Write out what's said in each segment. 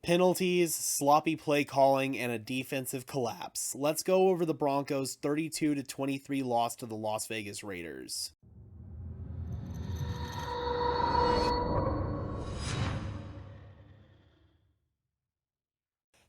Penalties, sloppy play calling, and a defensive collapse. Let's go over the Broncos' 32-23 loss to the Las Vegas Raiders.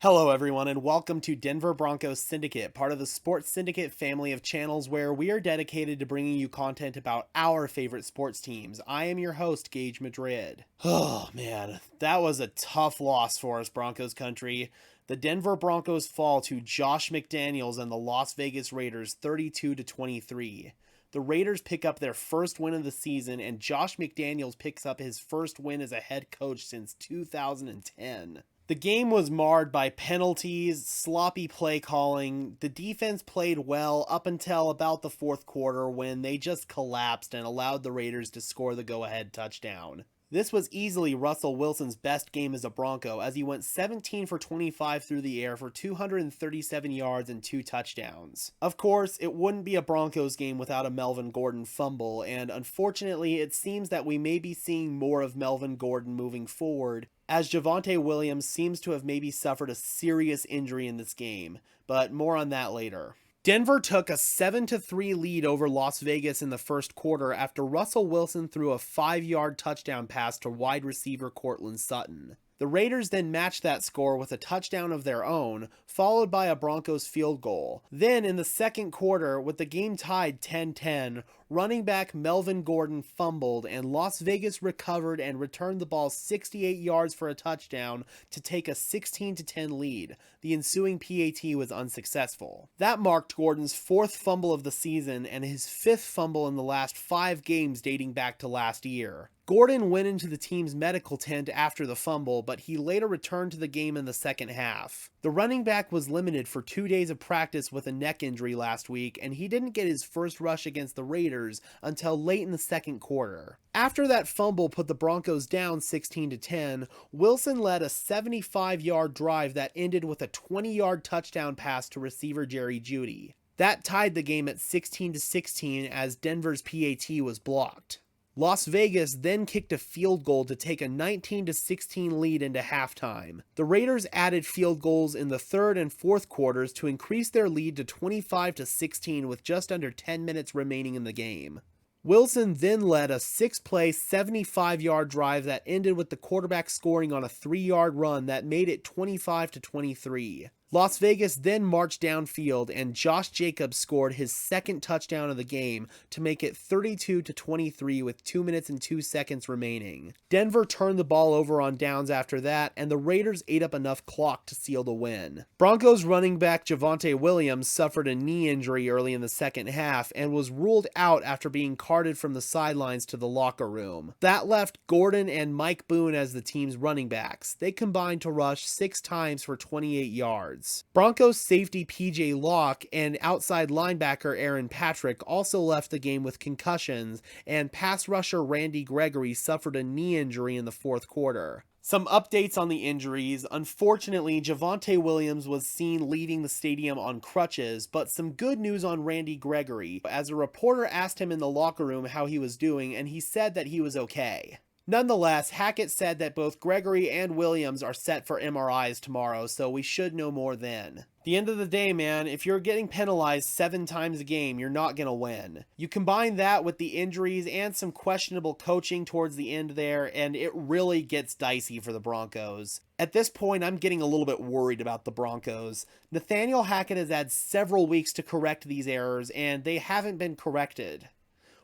Hello everyone and welcome to Denver Broncos Syndicate, part of the Sports Syndicate family of channels where we are dedicated to bringing you content about our favorite sports teams. I am your host, Gage Madrid. Oh man, that was a tough loss for us, Broncos country. The Denver Broncos fall to Josh McDaniels and the Las Vegas Raiders 32-23. The Raiders pick up their first win of the season, and Josh McDaniels picks up his first win as a head coach since 2010. The game was marred by penalties, sloppy play calling. The defense played well up until about the fourth quarter when they just collapsed and allowed the Raiders to score the go-ahead touchdown. This was easily Russell Wilson's best game as a Bronco, as he went 17 for 25 through the air for 237 yards and 2 touchdowns. Of course, it wouldn't be a Broncos game without a Melvin Gordon fumble, and unfortunately it seems that we may be seeing more of Melvin Gordon moving forward, as Javonte Williams seems to have maybe suffered a serious injury in this game, but more on that later. Denver took a 7-3 lead over Las Vegas in the first quarter after Russell Wilson threw a 5-yard touchdown pass to wide receiver Courtland Sutton. The Raiders then matched that score with a touchdown of their own, followed by a Broncos field goal. Then in the second quarter, with the game tied 10-10, running back Melvin Gordon fumbled and Las Vegas recovered and returned the ball 68 yards for a touchdown to take a 16-10 lead. The ensuing PAT was unsuccessful. That marked Gordon's 4th fumble of the season and his 5th fumble in the last 5 games dating back to last year. Gordon went into the team's medical tent after the fumble, but he later returned to the game in the second half. The running back was limited for 2 days of practice with a neck injury last week, and he didn't get his first rush against the Raiders until late in the second quarter. After that fumble put the Broncos down 16-10, Wilson led a 75-yard drive that ended with a 20-yard touchdown pass to receiver Jerry Jeudy. That tied the game at 16-16 as Denver's PAT was blocked. Las Vegas then kicked a field goal to take a 19-16 lead into halftime. The Raiders added field goals in the third and fourth quarters to increase their lead to 25-16 with just under 10 minutes remaining in the game. Wilson then led a 6-play, 75-yard drive that ended with the quarterback scoring on a 3-yard run that made it 25-23. Las Vegas then marched downfield and Josh Jacobs scored his second touchdown of the game to make it 32-23 with 2 minutes and 2 seconds remaining. Denver turned the ball over on downs after that, and the Raiders ate up enough clock to seal the win. Broncos running back Javonte Williams suffered a knee injury early in the second half and was ruled out after being carted from the sidelines to the locker room. That left Gordon and Mike Boone as the team's running backs. They combined to rush 6 times for 28 yards. Broncos safety PJ Locke and outside linebacker Aaron Patrick also left the game with concussions, and pass rusher Randy Gregory suffered a knee injury in the fourth quarter. Some updates on the injuries. Unfortunately, Javonte Williams was seen leaving the stadium on crutches, but some good news on Randy Gregory, as a reporter asked him in the locker room how he was doing, and he said that he was okay. Nonetheless, Hackett said that both Gregory and Williams are set for MRIs tomorrow, so we should know more then. At the end of the day, man, if you're getting penalized 7 times a game, you're not going to win. You combine that with the injuries and some questionable coaching towards the end there, and it really gets dicey for the Broncos. At this point, I'm getting a little bit worried about the Broncos. Nathaniel Hackett has had several weeks to correct these errors, and they haven't been corrected.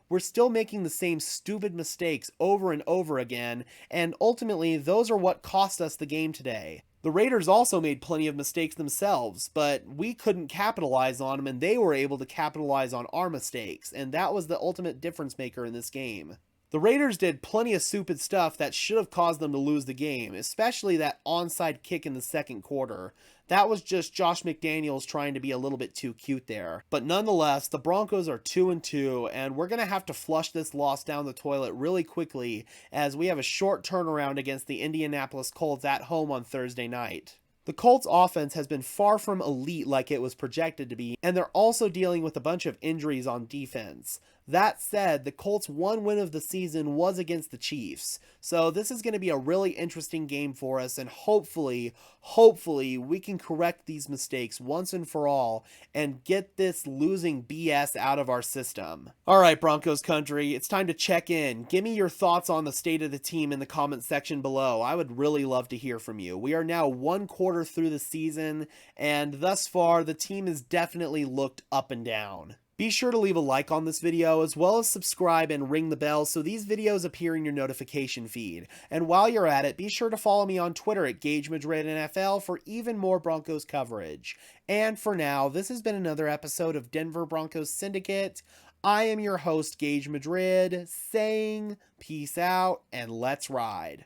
We're still making the same stupid mistakes over and over again, and ultimately those are what cost us the game today. The Raiders also made plenty of mistakes themselves, but we couldn't capitalize on them and they were able to capitalize on our mistakes, and that was the ultimate difference maker in this game. The Raiders did plenty of stupid stuff that should have caused them to lose the game, especially that onside kick in the second quarter. That was just Josh McDaniels trying to be a little bit too cute there. But nonetheless, the Broncos are 2-2, and we're going to have to flush this loss down the toilet really quickly, as we have a short turnaround against the Indianapolis Colts at home on Thursday night. The Colts offense has been far from elite like it was projected to be, and they're also dealing with a bunch of injuries on defense. That said, the Colts' one win of the season was against the Chiefs, so this is going to be a really interesting game for us, and hopefully, we can correct these mistakes once and for all and get this losing BS out of our system. All right, Broncos country, it's time to check in. Give me your thoughts on the state of the team in the comment section below. I would really love to hear from you. We are now one quarter through the season, and thus far, the team has definitely looked up and down. Be sure to leave a like on this video, as well as subscribe and ring the bell so these videos appear in your notification feed. And while you're at it, be sure to follow me on Twitter at Gage Madrid NFL for even more Broncos coverage. And for now, this has been another episode of Denver Broncos Syndicate. I am your host, Gage Madrid, saying peace out and let's ride.